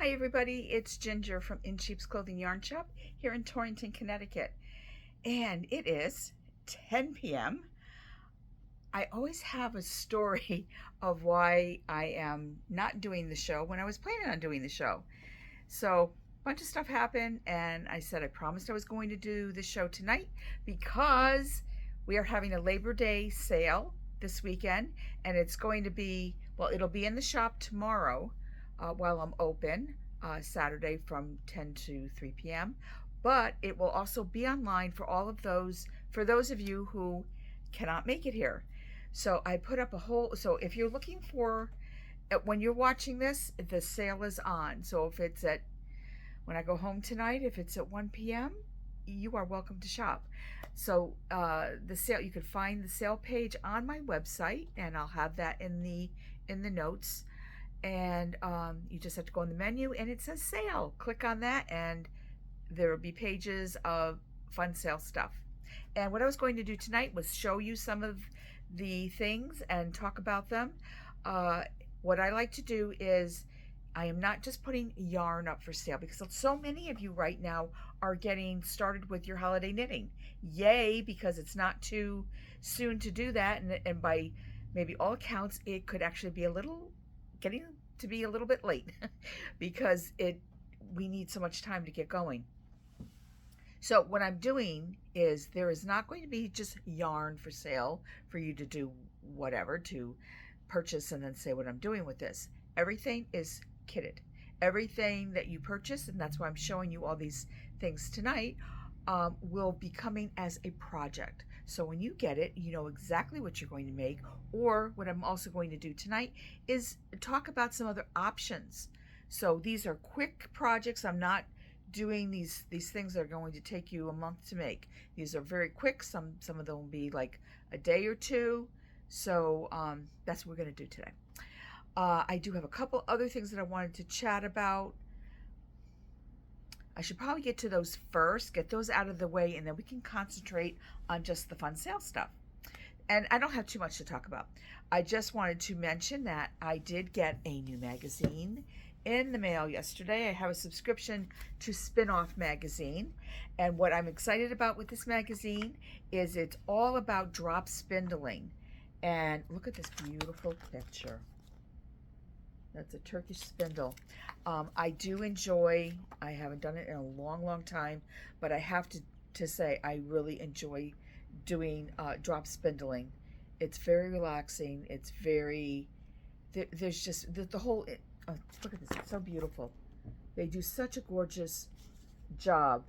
Hi everybody, it's Ginger from In Sheep's Clothing Yarn Shop here in Torrington, Connecticut. And it is 10 p.m. I always have a story of why I am not doing the show when I was planning on doing the show. So a bunch of stuff happened and I said I promised I was going to do the show tonight because we are having a Labor Day sale this weekend, and it's going to be, well, it'll be in the shop tomorrow while I'm open, Saturday from 10 to 3 p.m. But it will also be online for those of you who cannot make it here. So I put up so if you're looking for, when you're watching this, the sale is on. So if it's when I go home tonight, if it's at 1 p.m., you are welcome to shop. So the sale, you can find the sale page on my website, and I'll have that in the notes. And you just have to go in the menu, and it says sale. Click on that, and there will be pages of fun sale stuff. And what I was going to do tonight was show you some of the things and talk about them. Uh, what I like to do is I am not just putting yarn up for sale, because so many of you right now are getting started with your holiday knitting. Yay, because it's not too soon to do that. And by maybe all accounts, it could actually be getting to be a little bit late because we need so much time to get going. So what I'm doing is there is not going to be just yarn for sale for you to do whatever, to purchase and then say what I'm doing with this. Everything is kitted. Everything that you purchase, and that's why I'm showing you all these things tonight, will be coming as a project. So when you get it, you know exactly what you're going to make. Or what I'm also going to do tonight is talk about some other options. So these are quick projects. I'm not doing these things that are going to take you a month to make. These are very quick. Some of them will be like a day or two. So that's what we're going to do today. I do have a couple other things that I wanted to chat about. I should probably get to those first, get those out of the way, and then we can concentrate on just the fun sale stuff. And I don't have too much to talk about. I just wanted to mention that I did get a new magazine in the mail yesterday. I have a subscription to Spin-Off magazine, and what I'm excited about with this magazine is it's all about drop spindling. And look at this beautiful picture. That's a Turkish spindle. I do enjoy, I haven't done it in a long time, but I have to say I really enjoy doing drop spindling. It's very relaxing. It's very, there's just the whole, oh, look at this, it's so beautiful. They do such a gorgeous job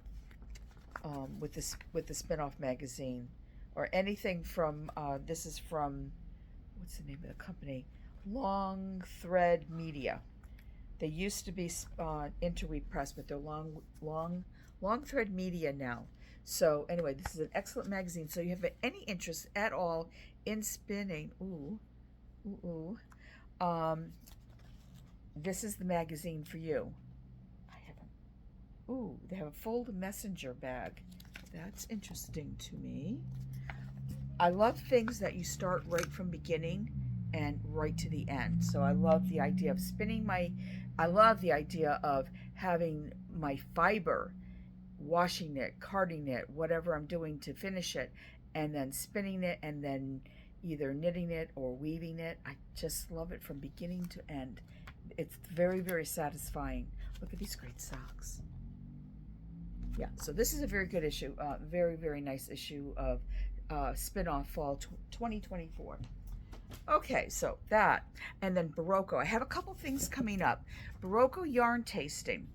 with the Spin-Off magazine, or anything from, this is from, what's the name of the company? Long Thread Media. They used to be Interweave Press, but they're Long Thread Media now. So anyway, this is an excellent magazine. So you have any interest at all in spinning? This is the magazine for you. I have they have a fold messenger bag. That's interesting to me. I love things that you start right from beginning and right to the end. So I love the idea of I love the idea of having my fiber, washing it, carding it, whatever I'm doing to finish it, and then spinning it, and then either knitting it or weaving it. I just love it from beginning to end. It's very satisfying. Look at these great socks. Yeah, so this is a very good issue, very nice issue of Spin-Off Fall 2024. Okay, so that, and then Barocco. I have a couple things coming up. Barocco yarn tasting.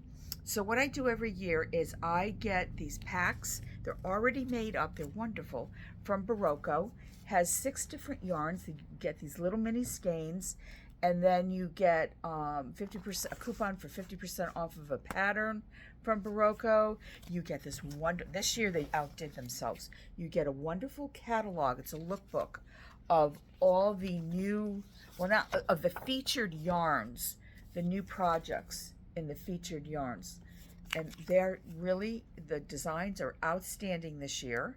So what I do every year is I get these packs. They're already made up. They're wonderful. From Barocco. Has 6 different yarns. You get these little mini skeins, and then you get 50% a coupon for 50% off of a pattern from Barocco. You get this year they outdid themselves. You get a wonderful catalog. It's a lookbook of all the new, well, not of the featured yarns, the new projects in the featured yarns. And they're really, the designs are outstanding this year.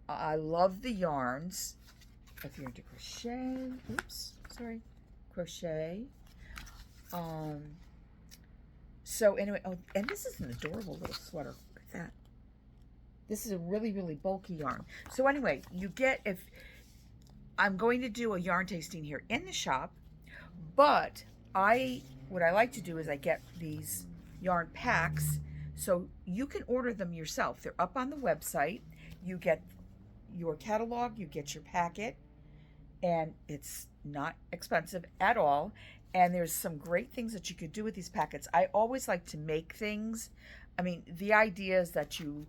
I love the yarns. If you're into crochet, crochet. So anyway, oh, and this is an adorable little sweater. Look at that. This is a really, really bulky yarn. So anyway, you get, if I'm going to do a yarn tasting here in the shop, but what I like to do is I get these yarn packs, so you can order them yourself. They're up on the website. You get your catalog, you get your packet, and it's not expensive at all. And there's some great things that you could do with these packets. I always like to make things. I mean, the idea is that you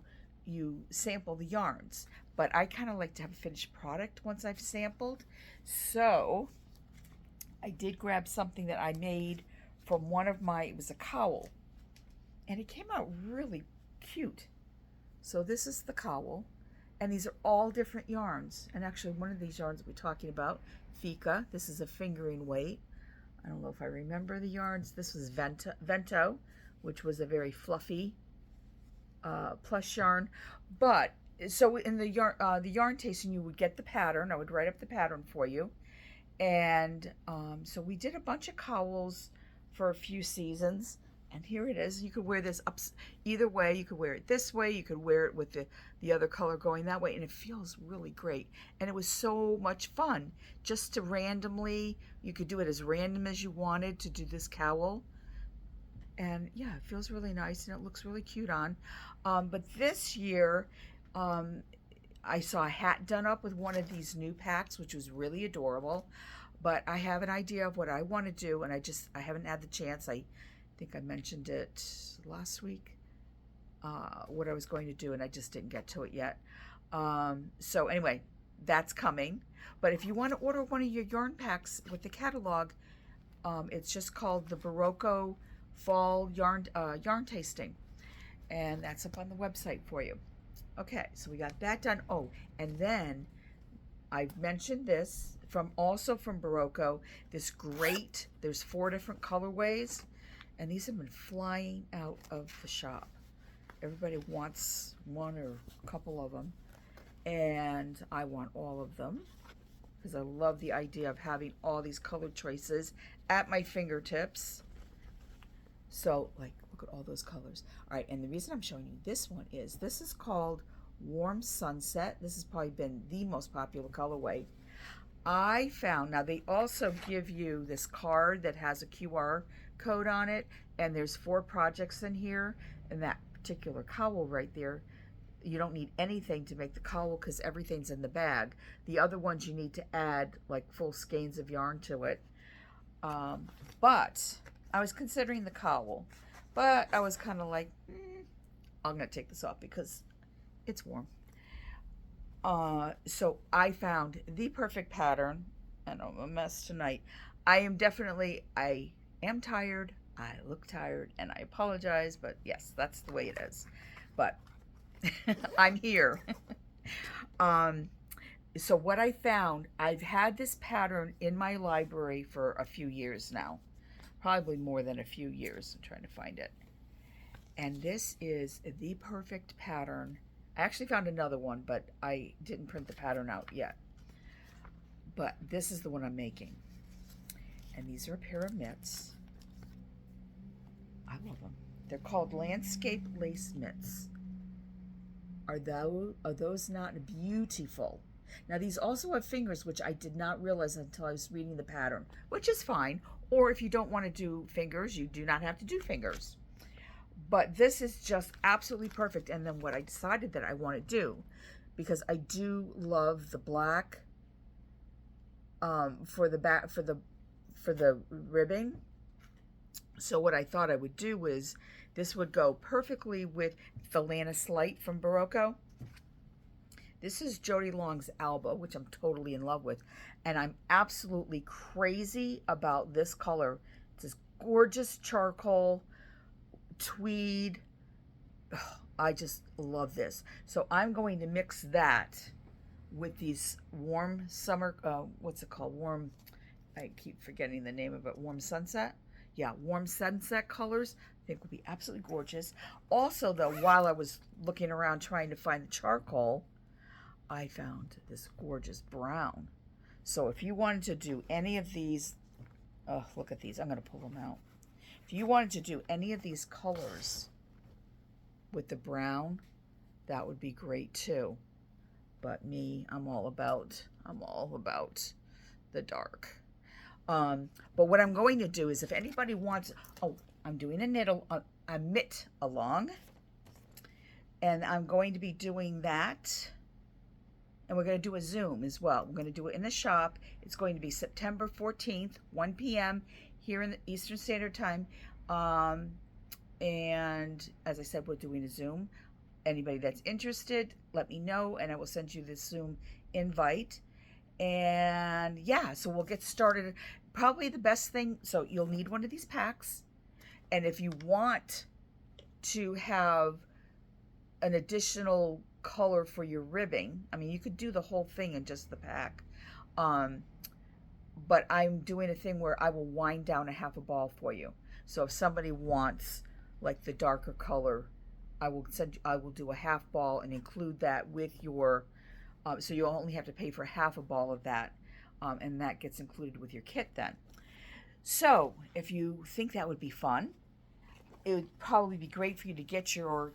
sample the yarns, but I kind of like to have a finished product once I've sampled. So I did grab something that I made from one of my, it was a cowl, and it came out really cute. So this is the cowl, and these are all different yarns. And actually one of these yarns that we're talking about, Fika, this is a fingering weight. I don't know if I remember the yarns. This was Vento, which was a very fluffy plush yarn. But so in the yarn tasting, you would get the pattern. I would write up the pattern for you. And so we did a bunch of cowls for a few seasons. And here it is. You could wear this up either way. You could wear it this way. You could wear it with the other color going that way. And it feels really great. And it was so much fun just to randomly, you could do it as random as you wanted to do this cowl. And yeah, it feels really nice and it looks really cute on. But this year, I saw a hat done up with one of these new packs, which was really adorable. But I have an idea of what I want to do, and I haven't had the chance. I think I mentioned it last week, what I was going to do, and I just didn't get to it yet. So anyway, that's coming. But if you want to order one of your yarn packs with the catalog, it's just called the Barocco Fall Yarn Tasting, and that's up on the website for you. Okay, so we got that done. Oh, and then I've mentioned this also from Barocco, this great, there's 4 different colorways, and these have been flying out of the shop. Everybody wants one or a couple of them, and I want all of them because I love the idea of having all these color choices at my fingertips. So, like, look at all those colors. All right, and the reason I'm showing you this one is this is called Warm Sunset. This has probably been the most popular colorway. I found, now they also give you this card that has a QR code on it, and there's 4 projects in here, and that particular cowl right there, you don't need anything to make the cowl because everything's in the bag. The other ones you need to add like full skeins of yarn to it. But I was considering the cowl, but I was kind of like, I'm gonna take this off because it's warm. So I found the perfect pattern, and I'm a mess tonight. I am tired, I look tired, and I apologize, but yes, that's the way it is. But I'm here. So what I found, I've had this pattern in my library for a few years now, probably more than a few years. I'm trying to find it. And this is the perfect pattern. I actually found another one, but I didn't print the pattern out yet. But this is the one I'm making. And these are a pair of mitts. I love them. They're called Landscape Lace Mitts. Are those not beautiful? Now these also have fingers, which I did not realize until I was reading the pattern, which is fine. Or if you don't want to do fingers, you do not have to do fingers. But this is just absolutely perfect. And then what I decided that I want to do, because I do love the black for the ribbing. So what I thought I would do is this would go perfectly with the Lannis Light from Barocco. This is Jody Long's Alba, which I'm totally in love with. And I'm absolutely crazy about this color. It's this gorgeous charcoal tweed. Oh, I just love this. So I'm going to mix that with these warm summer, what's it called? I keep forgetting the name of it. Warm Sunset. Yeah, Warm Sunset colors. I think would be absolutely gorgeous. Also, though, while I was looking around trying to find the charcoal, I found this gorgeous brown. So if you wanted to do any of these, oh, look at these. I'm going to pull them out. If you wanted to do any of these colors with the brown, that would be great too. But me, I'm all about the dark. But what I'm going to do is, if anybody wants, oh, I'm doing a mitt along, and I'm going to be doing that, and we're going to do a Zoom as well. We're going to do it in the shop. It's going to be September 14th, 1 p.m. here in the Eastern Standard Time. And as I said, we're doing a Zoom. Anybody that's interested, let me know, and I will send you this Zoom invite. And yeah, so we'll get started. Probably the best thing, so you'll need one of these packs. And if you want to have an additional color for your ribbing, I mean, you could do the whole thing in just the pack. But I'm doing a thing where I will wind down a half a ball for you. So if somebody wants like the darker color, I will do a half ball and include that with your, so you only have to pay for half a ball of that, and that gets included with your kit then. So if you think that would be fun, it would probably be great for you to get your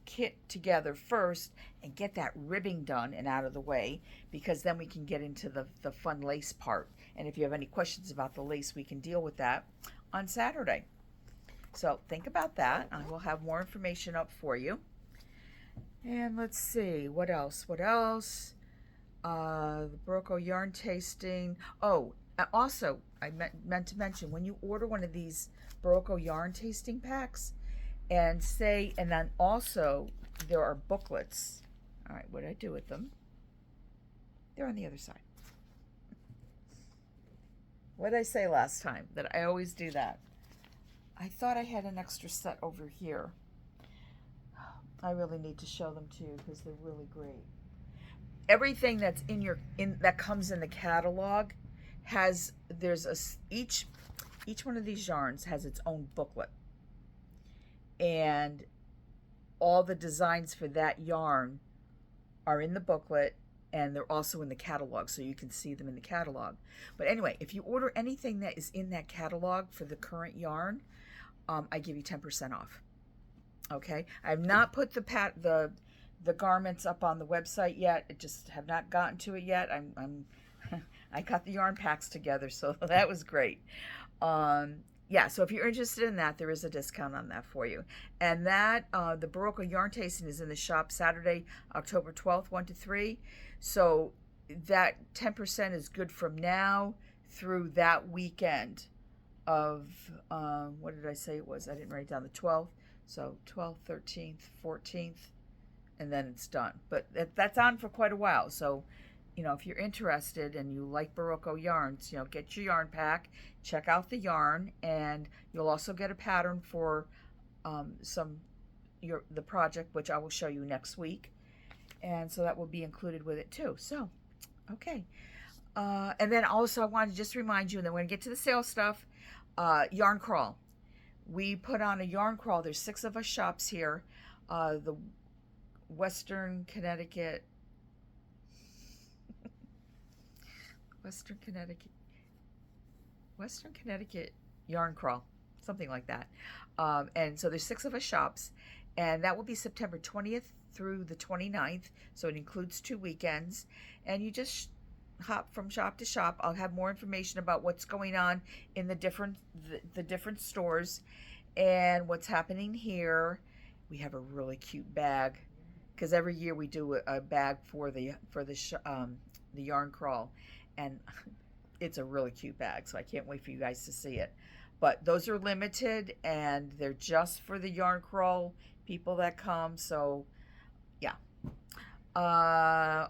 kit together first and get that ribbing done and out of the way, because then we can get into the fun lace part. And if you have any questions about the lace, we can deal with that on Saturday. So think about that. I will have more information up for you. And let's see, what else? The Berroco yarn tasting. Oh, also, I meant to mention, when you order one of these Berroco yarn tasting packs, and then also there are booklets. All right, what did I do with them? They're on the other side. What did I say last time? That I always do that. I thought I had an extra set over here. I really need to show them to you because they're really great. Everything that's that comes in the catalog each one of these yarns has its own booklet. And all the designs for that yarn are in the booklet, and they're also in the catalog, so you can see them in the catalog. But anyway, if you order anything that is in that catalog for the current yarn, I give you 10% off. Okay, I have not put the garments up on the website yet. I just have not gotten to it yet. I got the yarn packs together, so that was great. Yeah, so if you're interested in that, there is a discount on that for you. And that, the Berroco Yarn Tasting is in the shop Saturday, October 12th, 1 to 3. So that 10% is good from now through that weekend of, what did I say it was? I didn't write down the 12th. So 12th, 13th, 14th, and then it's done. But that's on for quite a while. So, you know, if you're interested and you like Berroco yarns, you know, get your yarn pack, check out the yarn, and you'll also get a pattern for the project, which I will show you next week. And so that will be included with it too. So, okay. And then also I wanted to just remind you, and then we're going to get to the sale stuff, yarn crawl. We put on a yarn crawl. There's 6 of us shops here. The Western Connecticut yarn crawl, something like that. And so there's 6 of us shops, and that will be September 20th through the 29th. So it includes 2 weekends, and you just hop from shop to shop. I'll have more information about what's going on in the different stores and what's happening here. We have a really cute bag, because every year we do a bag for the yarn crawl, and it's a really cute bag, so I can't wait for you guys to see it. But those are limited, and they're just for the yarn crawl people that come. So yeah.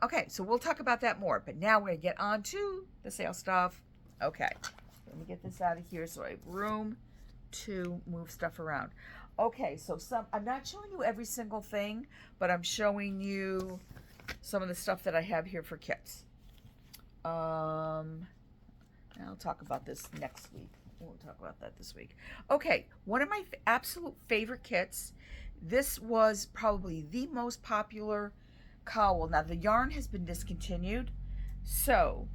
Okay, so we'll talk about that more, but now we're going to get on to the sale stuff. Okay, let me get this out of here so I have room to move stuff around. Okay, so I'm not showing you every single thing, but I'm showing you some of the stuff that I have here for kits. I'll talk about this next week. We'll talk about that this week. Okay, one of my absolute favorite kits. This was probably the most popular cowl. Now the yarn has been discontinued, so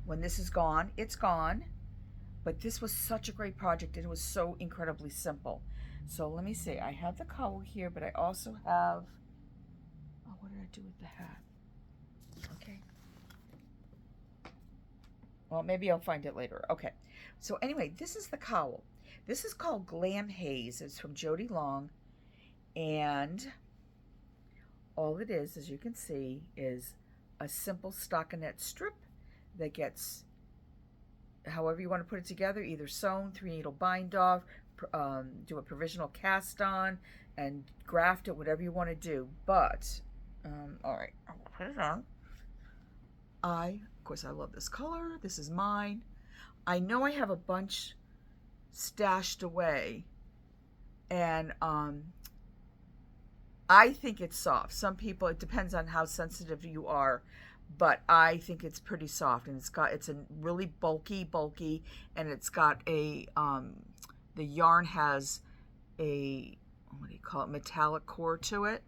when this is gone, it's gone. But this was such a great project, and it was so incredibly simple. So let me see. I have the cowl here, but I also have, oh, what did I do with the hat? Okay. Well, maybe I'll find it later. Okay. So anyway, this is the cowl. This is called Glam Haze. It's from Jody Long. And all it is, as you can see, is a simple stockinette strip that gets, however you want to put it together, either sewn, 3-needle bind off, do a provisional cast on, and graft it, whatever you want to do. But, all right, I'll put it on. Of course, I love this color. This is mine. I know I have a bunch stashed away, and I think it's soft. Some people, it depends on how sensitive you are, but I think it's pretty soft, and it's a really bulky, and it's got a, the yarn has a, what do you call it, metallic core to it.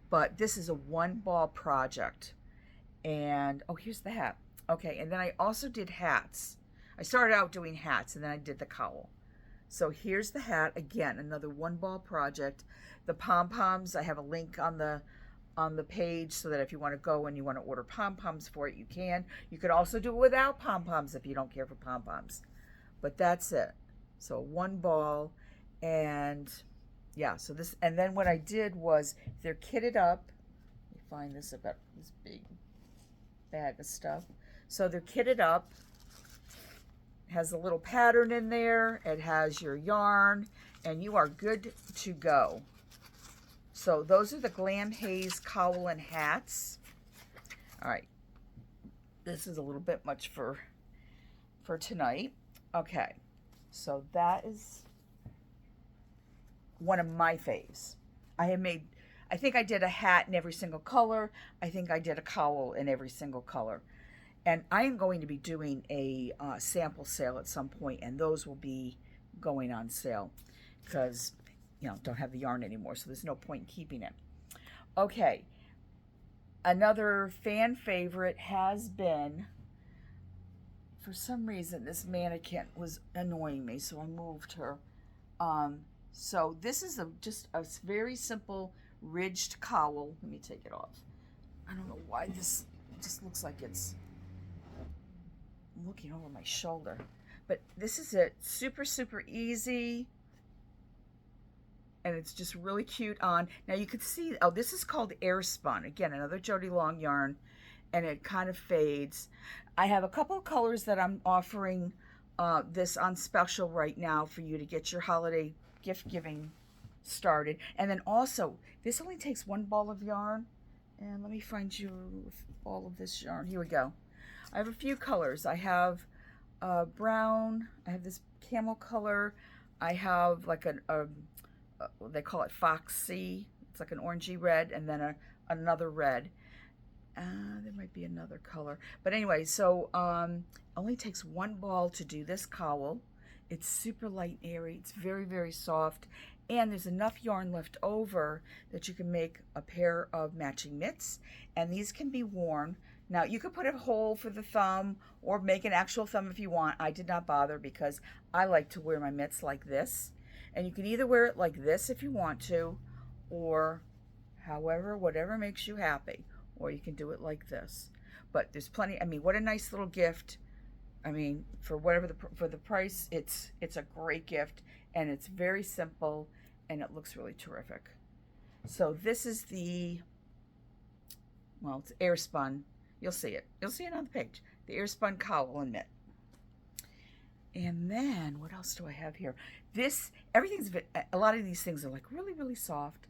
But this is a 1-ball project. And, oh, here's the hat. Okay, and then I also did hats. I started out doing hats, and then I did the cowl. So here's the hat, again, another 1-ball project. The pom-poms, I have a link on the page so that if you want to go and you want to order pom-poms for it, you can. You could also do it without pom-poms if you don't care for pom-poms. But that's it. So 1 ball, and yeah, so this, and then what I did was, they're kitted up. Let me find this, about this big bag of stuff. So they're kitted up. Has a little pattern in there. It has your yarn, and you are good to go. So those are the Glam Haze cowl and hats. All right, this is a little bit much for tonight. Okay, so that is one of my faves. I think I did a hat in every single color. I think I did a cowl in every single color. And I am going to be doing a sample sale at some point, and those will be going on sale because, you know, don't have the yarn anymore, so there's no point in keeping it. Okay, another fan favorite has been, for some reason, this mannequin was annoying me, so I moved her. So this is just a very simple ridged cowl. Let me take it off. I don't know why this just looks like it's looking over my shoulder, but this is it. Super easy, and it's just really cute on. Now you could see, oh, this is called Air Spun. Again, another Jody Long yarn, and it kind of fades. I have a couple of colors that I'm offering this on special right now for you to get your holiday gift giving started. And then also, this only takes 1 ball of yarn, and let me find you all of this yarn. Here we go. I have a few colors. I have brown, I have this camel color, I have like they call it Foxy, it's like an orangey red, and then another red. There might be another color. But anyway, so only takes 1 ball to do this cowl. It's super light and airy, it's very soft, and there's enough yarn left over that you can make a pair of matching mitts, and these can be worn. Now, you could put a hole for the thumb or make an actual thumb if you want. I did not bother because I like to wear my mitts like this. And you can either wear it like this if you want to, or whatever makes you happy. Or you can do it like this. But there's plenty, I mean, what a nice little gift. I mean, for the price, it's a great gift, and it's very simple, and it looks really terrific. So this is it's Air Spun. You'll see it. You'll see it on the page. The Air Spun cowl and mitt. And then, what else do I have here? A lot of these things are like really soft.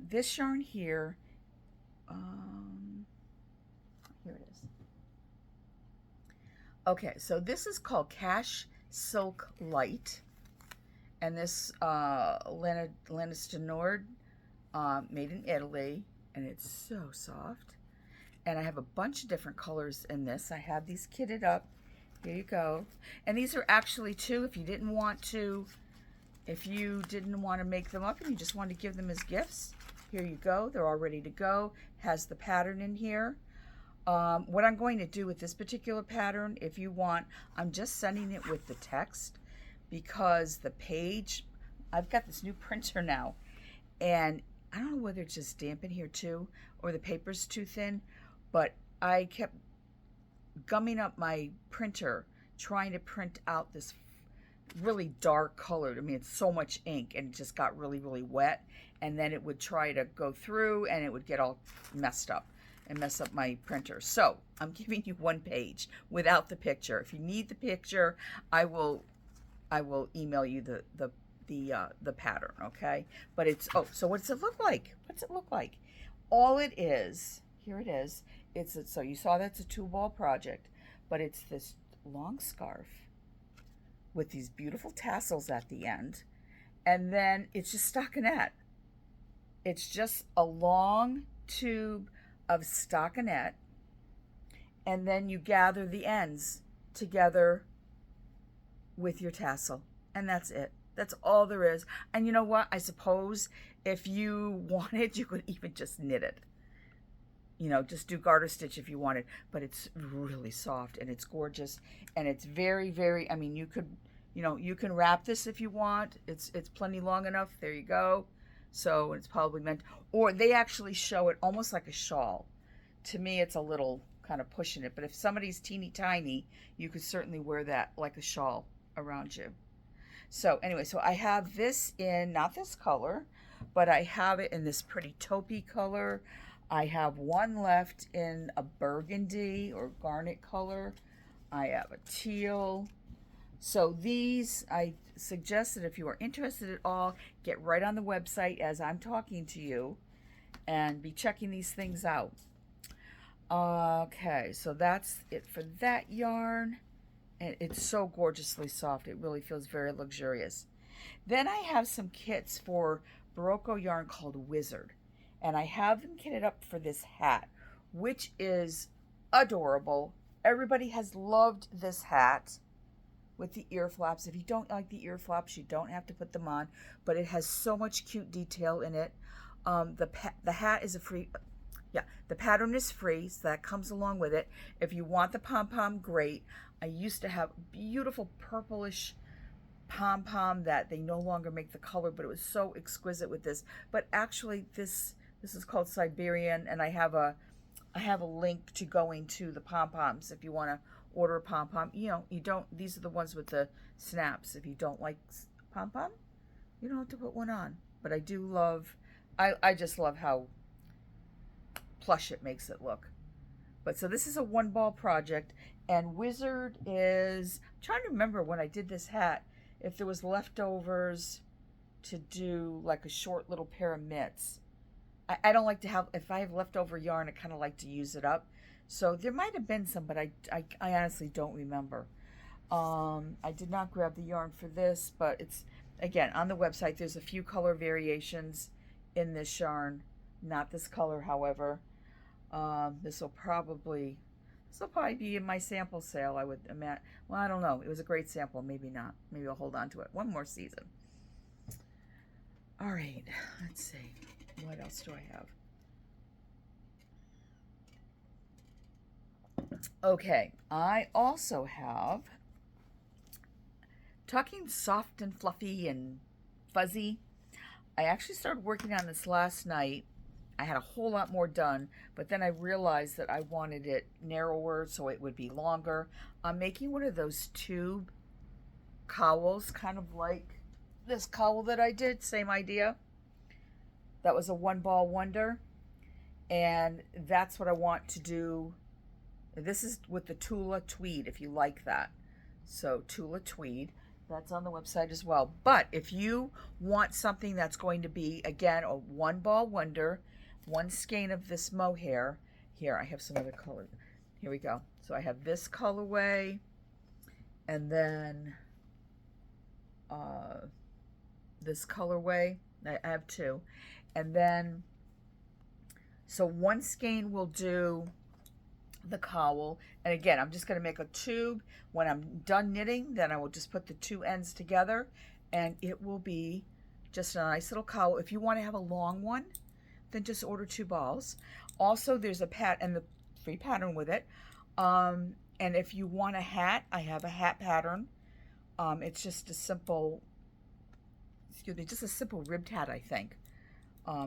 This yarn here, here it is. Okay, so this is called Cash Silk Light. And this Lanista Nord, made in Italy, and it's so soft. And I have a bunch of different colors in this. I have these kitted up. Here you go. And these are actually too, if you didn't want to make them up and you just want to give them as gifts, here you go. They're all ready to go. Has the pattern in here. What I'm going to do with this particular pattern, if you want, I'm just sending it with the text because the page, I've got this new printer now, and I don't know whether it's just damp in here too or the paper's too thin, but I kept gumming up my printer trying to print out this really dark colored. I mean, it's so much ink and it just got really, really wet. And then it would try to go through and it would get all messed up and mess up my printer. So I'm giving you one page without the picture. If you need the picture, I will email you the pattern, okay? But it's, oh, so what does it look like? What's it look like? All it is, here it is. So you saw that's a 2-ball project, but it's this long scarf with these beautiful tassels at the end, and then it's just stockinette. It's just a long tube of stockinette, and then you gather the ends together with your tassel, and that's it. That's all there is. And you know what? I suppose if you wanted, you could even just knit it. You know, just do garter stitch if you wanted, but it's really soft and it's gorgeous and it's very, very, I mean, you could, you know, you can wrap this if you want. It's plenty long enough. There you go. So it's probably meant, or they actually show it almost like a shawl. To me, it's a little kind of pushing it, but if somebody's teeny tiny, you could certainly wear that like a shawl around you. So anyway, so I have this in, not this color, but I have it in this pretty taupey color. I have one left in a burgundy or garnet color. I have a teal. So these, I suggest that if you are interested at all, get right on the website as I'm talking to you and be checking these things out. Okay, so that's it for that yarn. And it's so gorgeously soft. It really feels very luxurious. Then I have some kits for Barocco yarn called Wizard. And I have them kitted up for this hat, which is adorable. Everybody has loved this hat with the ear flaps. If you don't like the ear flaps, you don't have to put them on, but it has so much cute detail in it. The hat is a free, the pattern is free, so that comes along with it. If you want the pom-pom, great. I used to have beautiful purplish pom-pom that they no longer make the color, but it was so exquisite with this. But actually this is called Siberian, and I have a link to going to the pom-poms if you want to order a pom-pom. You know, you don't, these are the ones with the snaps. If you don't like pom-pom, you don't have to put one on. But I do love, I just love how plush it makes it look. But so this is a 1-ball project, and Wizard is, I'm trying to remember when I did this hat, if there was leftovers to do like a short little pair of mitts. I don't like to have, if I have leftover yarn, I kind of like to use it up. So there might have been some, but I honestly don't remember. I did not grab the yarn for this, but it's, again, on the website, there's a few color variations in this yarn. Not this color, however. This will probably be in my sample sale, I would imagine. Well, I don't know. It was a great sample. Maybe not. Maybe I'll hold on to it one more season. All right. Let's see. What else do I have? Okay. I also have Talking Soft and Fluffy and Fuzzy. I actually started working on this last night. I had a whole lot more done, but then I realized that I wanted it narrower so it would be longer. I'm making one of those tube cowls, kind of like this cowl that I did, same idea. That was a 1-ball wonder, and that's what I want to do. This is with the Tula Tweed, if you like that. So Tula Tweed, that's on the website as well. But if you want something that's going to be, again, a 1-ball wonder, 1 skein of this mohair. Here, I have some other color. Here we go. So I have this colorway, and then this colorway. I have 2. And then, so 1 skein will do the cowl. And again, I'm just going to make a tube. When I'm done knitting, then I will just put the 2 ends together, and it will be just a nice little cowl. If you want to have a long one, then just order 2 balls. Also, there's a and the free pattern with it. And if you want a hat, I have a hat pattern. It's just a simple, excuse me, just a simple ribbed hat, I think.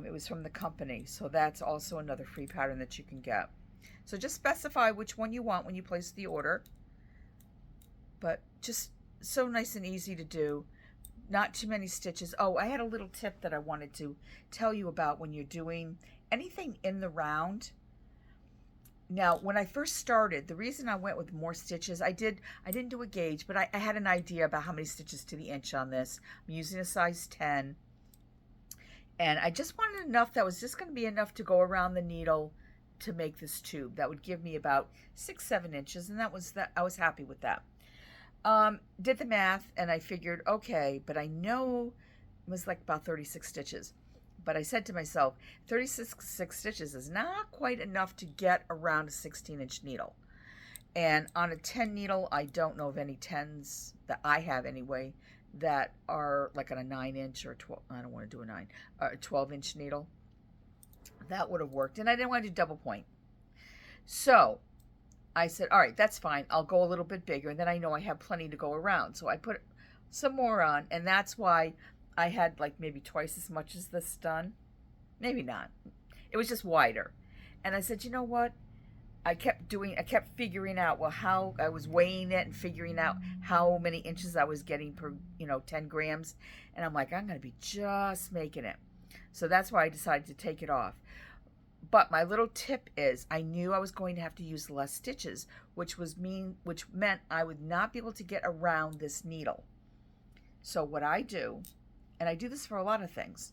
It was from the company, so that's also another free pattern that you can get. So just specify which one you want when you place the order. But just so nice and easy to do. Not too many stitches. Oh, I had a little tip that I wanted to tell you about when you're doing anything in the round. Now, when I first started, the reason I went with more stitches, I didn't do a gauge, but I had an idea about how many stitches to the inch on this. I'm using a size 10. And I just wanted enough that was just going to be enough to go around the needle to make this tube. That would give me about 6-7 inches, and I was happy with that. Did the math, and I figured, okay, but I know it was like about 36 stitches. But I said to myself, 36 stitches is not quite enough to get around a 16-inch needle. And on a 10 needle, I don't know of any 10s that I have anyway that are like on a 9-inch or 12. I don't want to do a 12-inch needle. That would have worked, and I didn't want to do double point. So I said, all right, that's fine. I'll go a little bit bigger, and then I know I have plenty to go around. So I put some more on, and that's why I had like maybe twice as much as this done. Maybe not. It was just wider. And I said, you know what? I kept figuring out, well, how I was weighing it and figuring out how many inches I was getting per, 10 grams. And I'm like, I'm going to be just making it. So that's why I decided to take it off. But my little tip is I knew I was going to have to use less stitches, which meant I would not be able to get around this needle. So what I do, and I do this for a lot of things,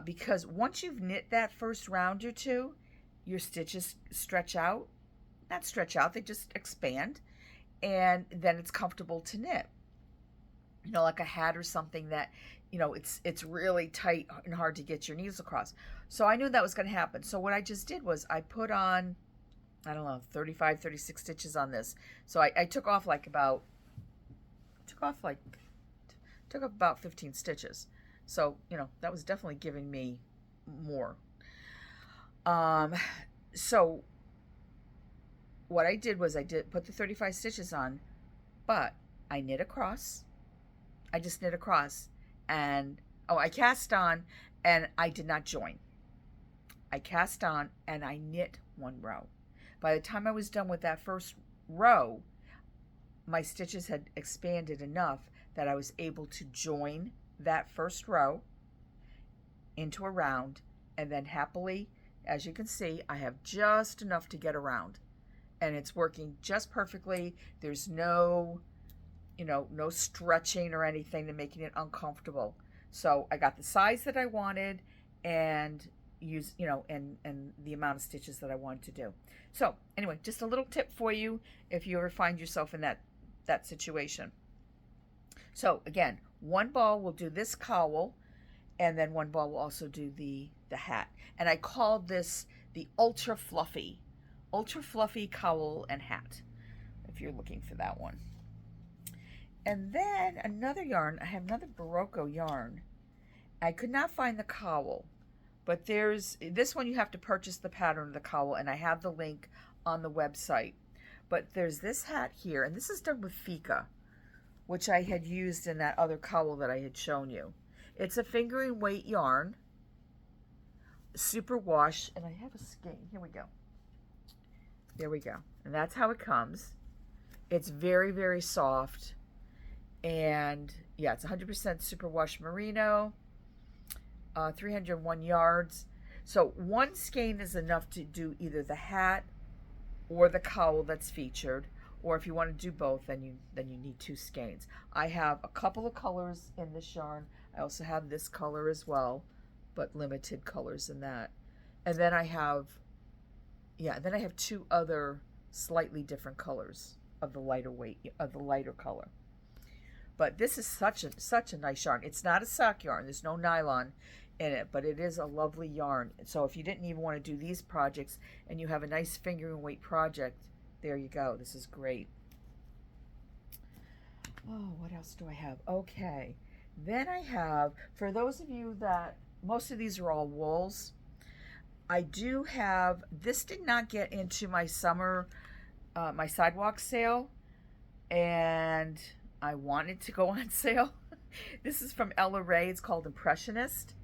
because once you've knit that first round or two, your stitches stretch out. Not stretch out, they just expand, and then it's comfortable to knit. Like a hat or something that, it's really tight and hard to get your needles across. So I knew that was going to happen. So what I just did was I put on, I don't know, 35, 36 stitches on this. So I took off about 15 stitches. So, that was definitely giving me more. So what I did was I put the 35 stitches on, but I knit across. I just knit across, and I cast on, and I did not join. I cast on and I knit one row. By the time I was done with that first row, my stitches had expanded enough that I was able to join that first row into a round, and then happily, as you can see, I have just enough to get around, and it's working just perfectly. There's no stretching or anything to making it uncomfortable. So I got the size that I wanted, and and the amount of stitches that I wanted to do. So anyway, just a little tip for you if you ever find yourself in that situation. So again, one ball will do this cowl, and then one ball will also do the hat. And I called this the ultra fluffy cowl and hat, if you're looking for that one. And then another yarn, I have another Barocco yarn. I could not find the cowl, but there's this one. You have to purchase the pattern of the cowl, and I have the link on the website. But there's this hat here, and this is done with Fika, which I had used in that other cowl that I had shown you. It's a fingering weight yarn, super wash, and I have a skein. Here we go. There we go. And that's how it comes. It's very, very soft. And yeah, it's 100% superwash merino, 301 yards. So one skein is enough to do either the hat or the cowl that's featured, or if you want to do both, then you need 2 skeins. I have a couple of colors in this yarn. I also have this color as well, but limited colors in that. And then I have 2 other slightly different colors of the lighter color. But this is such a nice yarn. It's not a sock yarn. There's no nylon in it, but it is a lovely yarn. So if you didn't even want to do these projects and you have a nice fingering weight project, there you go. This is great. Oh, what else do I have? Okay. Then I have, for those of you that, most of these are all wools. I do have, this did not get into my summer, my sidewalk sale, and I wanted to go on sale. This is from Ella Ray. It's called Impressionist.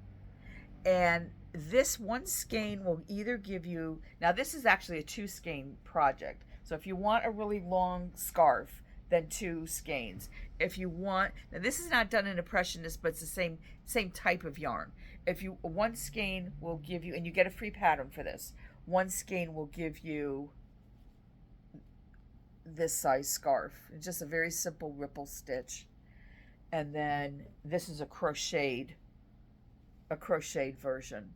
And this one skein will either give you, now this is actually a two skein project. So if you want a really long scarf, then two skeins. If you want, now this is not done in Impressionist, but it's the same type of yarn. If you, one skein will give you, and you get a free pattern for this, one skein will give you this size scarf. It's just a very simple ripple stitch. And then this is a crocheted version.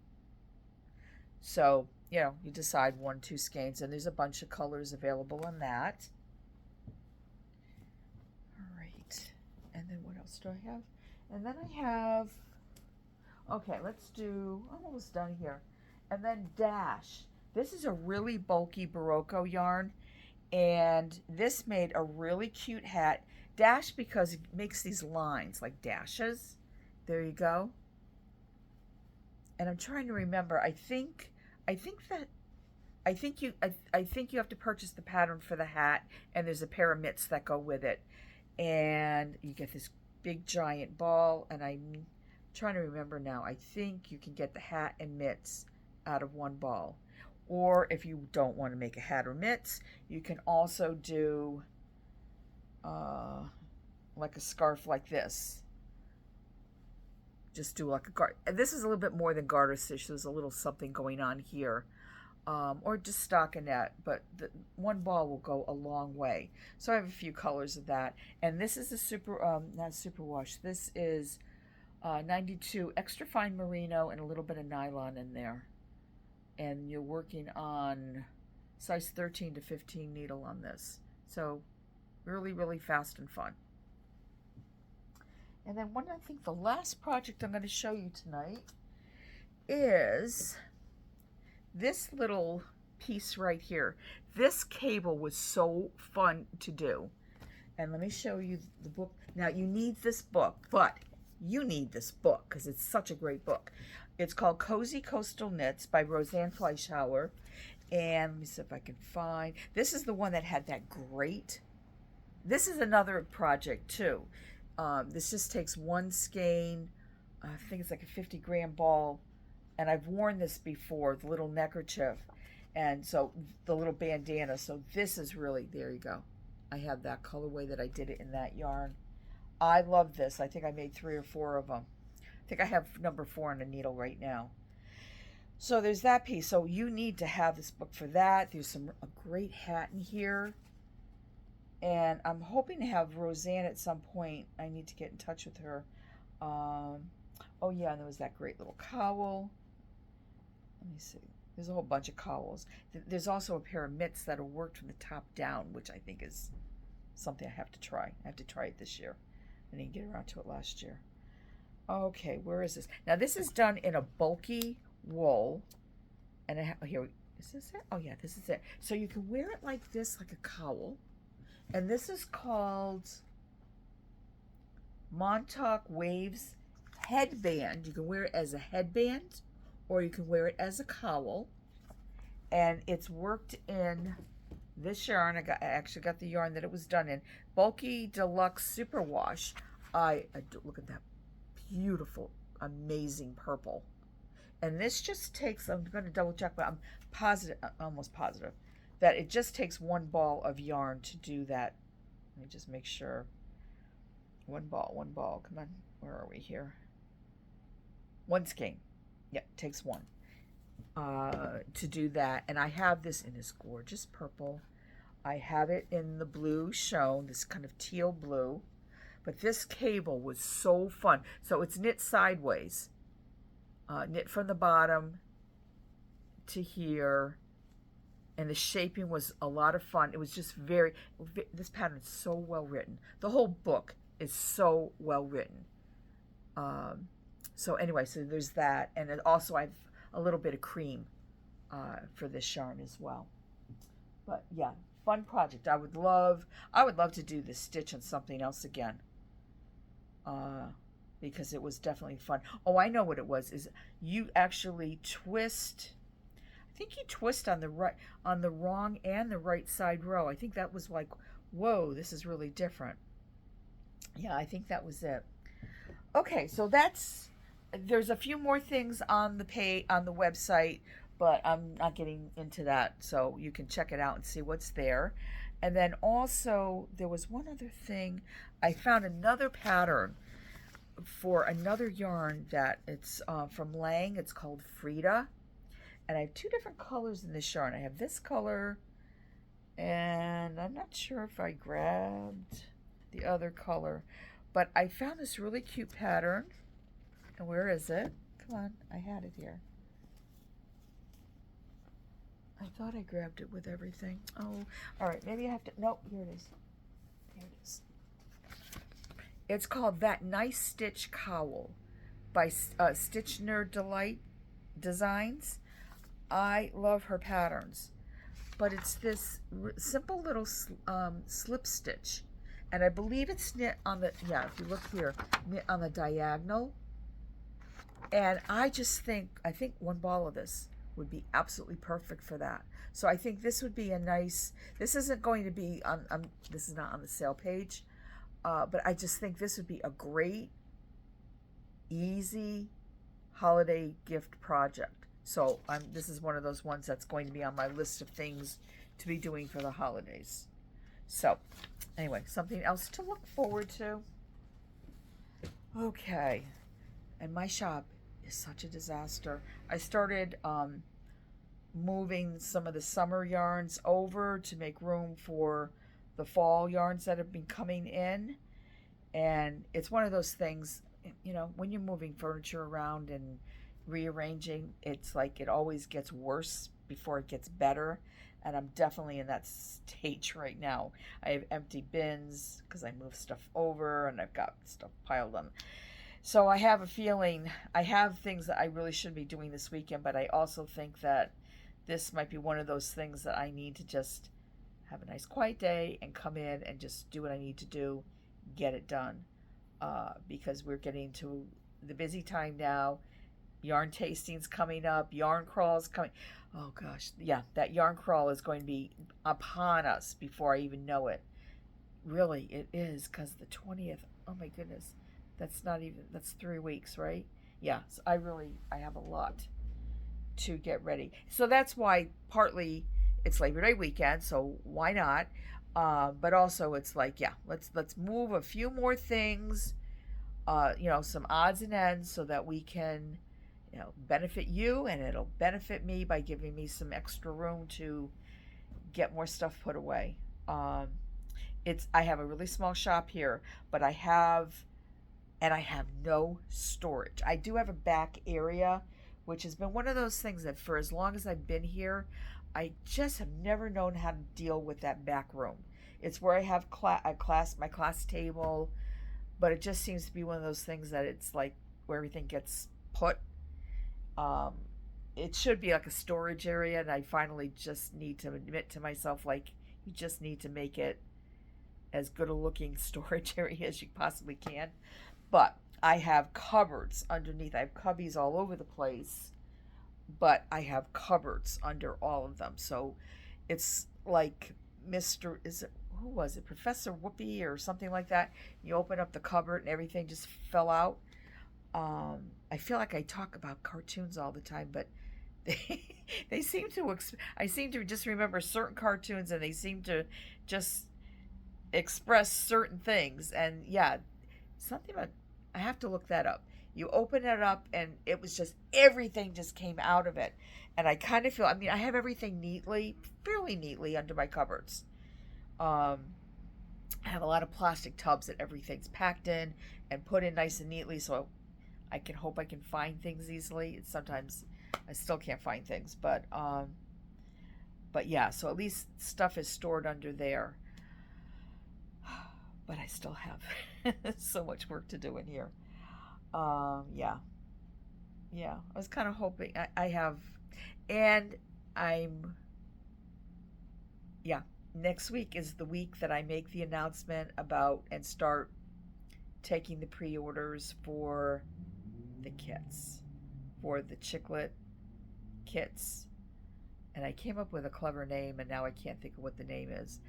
So, you know, you decide one, two skeins, and there's a bunch of colors available on that. All right. And then what else do I have? And then I have, okay, let's do, I'm almost done here. And then Dash. This is a really bulky Barocco yarn, and this made a really cute hat. Dash because it makes these lines like dashes. There you go. And I'm trying to remember. I think you have to purchase the pattern for the hat, and there's a pair of mitts that go with it, and you get this big giant ball. And I'm trying to remember now. I think you can get the hat and mitts out of one ball, or if you don't want to make a hat or mitts, you can also do like a scarf like this. Just do like a garter. This is a little bit more than garter stitch. There's a little something going on here. Or just stockinette, but the one ball will go a long way. So I have a few colors of that. And this is a not superwash. This is 92 extra fine merino and a little bit of nylon in there. And you're working on size 13 to 15 needle on this. So really, really fast and fun. And then I think the last project I'm going to show you tonight is this little piece right here. This cable was so fun to do. And let me show you the book. Now you need this book, but you need this book because it's such a great book. It's called Cozy Coastal Knits by Roseanne Fleischhauer. And let me see if I can find, this is the one that had that great, this is another project too. This just takes one skein. I think it's like a 50-gram ball. And I've worn this before, the little neckerchief. And so the little bandana. So this is really, there you go. I have that colorway that I did it in that yarn. I love this. I think I made 3 or 4 of them. I think I have number 4 on a needle right now. So there's that piece. So you need to have this book for that. There's a great hat in here. And I'm hoping to have Roseanne at some point. I need to get in touch with her. Oh yeah, and there was that great little cowl. Let me see. There's a whole bunch of cowls. There's also a pair of mitts that are worked from the top down, which I think is something I have to try. I have to try it this year. I didn't get around to it last year. Okay, where is this? Now this is done in a bulky wool. And here, is this it? Oh yeah, this is it. So you can wear it like this, like a cowl. And this is called Montauk Waves Headband. You can wear it as a headband, or you can wear it as a cowl. And it's worked in this yarn. I actually got the yarn that it was done in. Bulky Deluxe Superwash. Look at that beautiful, amazing purple. And this just takes, I'm going to double check, but I'm positive, almost positive, that it just takes one ball of yarn to do that. Let me just make sure. One ball. Come on, where are we here? One skein. Yeah, it takes one to do that. And I have this in this gorgeous purple. I have it in the blue shown, this kind of teal blue. But this cable was so fun. So it's knit sideways. Knit from the bottom to here. And the shaping was a lot of fun. It was just this pattern is so well written. The whole book is so well written. So anyway, so there's that. And then also I have a little bit of cream for this yarn as well. But yeah, fun project. I would love to do this stitch on something else again. Because it was definitely fun. Oh, I know what it was. Is you actually twist think you twist on the right, on the wrong and the right side row. I think that was like, whoa, this is really different. Yeah, I think that was it. Okay, so that's, there's a few more things on the on the website, but I'm not getting into that, so you can check it out and see what's there. And then also there was one other thing. I found another pattern for another yarn that it's from Lang. It's called Frida, and I have two different colors in this yarn. I have this color, and I'm not sure if I grabbed the other color, but I found this really cute pattern. And where is it? Come on, I had it here. I thought I grabbed it with everything. Oh, all right, maybe I have to, nope, here it is. Here it is. It's called That Nice Stitch Cowl by Stitch Nerd Delight Designs. I love her patterns, but it's this simple little slip stitch, and I believe it's knit on the, yeah, if you look here, knit on the diagonal. And I just think, I think one ball of this would be absolutely perfect for that. So I think this would be a nice, this isn't going to be on this is not on the sale page, but I just think this would be a great, easy holiday gift project. So this is one of those ones that's going to be on my list of things to be doing for the holidays. So anyway, something else to look forward to. Okay, and my shop is such a disaster. I started moving some of the summer yarns over to make room for the fall yarns that have been coming in, and it's one of those things, you know, when you're moving furniture around and rearranging, it's like it always gets worse before it gets better, and I'm definitely in that stage right now. I have empty bins because I moved stuff over, and I've got stuff piled on. So I have a feeling, I have things that I really should be doing this weekend, but I also think that this might be one of those things that I need to just have a nice quiet day and come in and just do what I need to do, get it done, because we're getting to the busy time now. Yarn tastings coming up, yarn crawls coming. Oh gosh, yeah, that yarn crawl is going to be upon us before I even know it. Really, it is, because the 20th, oh my goodness, that's not even, that's 3 weeks, right? Yeah, so I have a lot to get ready. So that's why partly it's Labor Day weekend, so why not? But also it's like, yeah, let's move a few more things, you know, some odds and ends, so that we can, you know, benefit you, and it'll benefit me by giving me some extra room to get more stuff put away. I have a really small shop here, but I have no storage. I do have a back area, which has been one of those things that for as long as I've been here, I just have never known how to deal with that back room. It's where I have my class table, but it just seems to be one of those things that it's like where everything gets put. Um, it should be like a storage area, and I finally just need to admit to myself, like, you just need to make it as good a looking storage area as you possibly can. But I have cupboards underneath. I have cubbies all over the place, but I have cupboards under all of them. So it's like is it, who was it, Professor Whoopi or something like that? You open up the cupboard and everything just fell out. I feel like I talk about cartoons all the time, but they seem to, I seem to just remember certain cartoons, and they seem to just express certain things. And yeah, something about, I have to look that up. You open it up and it was just, everything just came out of it. And I kind of feel, I mean, I have everything fairly neatly under my cupboards. I have a lot of plastic tubs that everything's packed in and put in nice and neatly, so I can hope I can find things easily. Sometimes I still can't find things, but yeah, so at least stuff is stored under there. But I still have so much work to do in here. Yeah. I was kind of hoping I have, and yeah, next week is the week that I make the announcement about and start taking the pre-orders for the kits, for the Chicklet kits. and I came up with a clever name, and now I can't think of what the name is.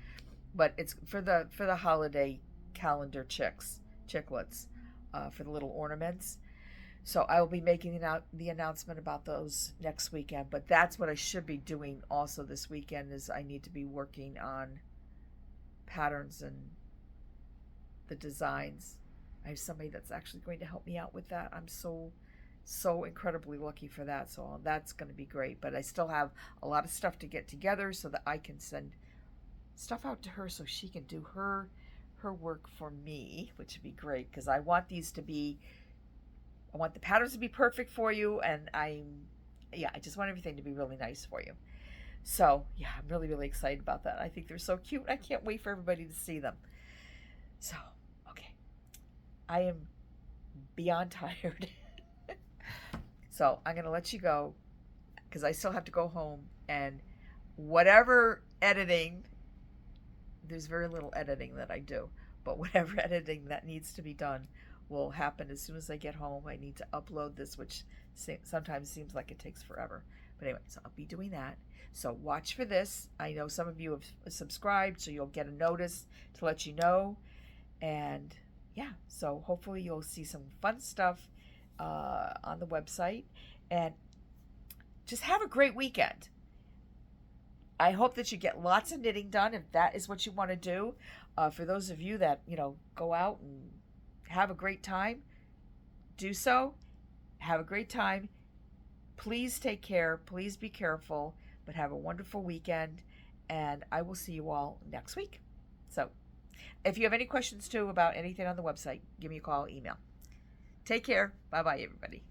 But it's for the holiday calendar chiclets, for the little ornaments. So I will be making the announcement about those next weekend. But that's what I should be doing also this weekend, is I need to be working on patterns and the designs. I have somebody that's actually going to help me out with that. I'm so incredibly lucky for that. So that's going to be great. But I still have a lot of stuff to get together so that I can send stuff out to her so she can do her work for me, which would be great, because I want the patterns to be perfect for you, and I just want everything to be really nice for you. So yeah, I'm really excited about that. I think they're so cute. I can't wait for everybody to see them. So okay, I am beyond tired. So I'm gonna let you go, because I still have to go home, and whatever editing, there's very little editing that I do, but whatever editing that needs to be done will happen as soon as I get home. I need to upload this, which sometimes seems like it takes forever. But anyway, so I'll be doing that. So watch for this. I know some of you have subscribed, so you'll get a notice to let you know. And yeah, so hopefully you'll see some fun stuff on the website. And just have a great weekend. I hope that you get lots of knitting done if that is what you want to do. For those of you that, go out and have a great time, do so. Have a great time. Please take care. Please be careful, but have a wonderful weekend. And I will see you all next week. So if you have any questions too about anything on the website, give me a call, email. Take care. Bye-bye, everybody.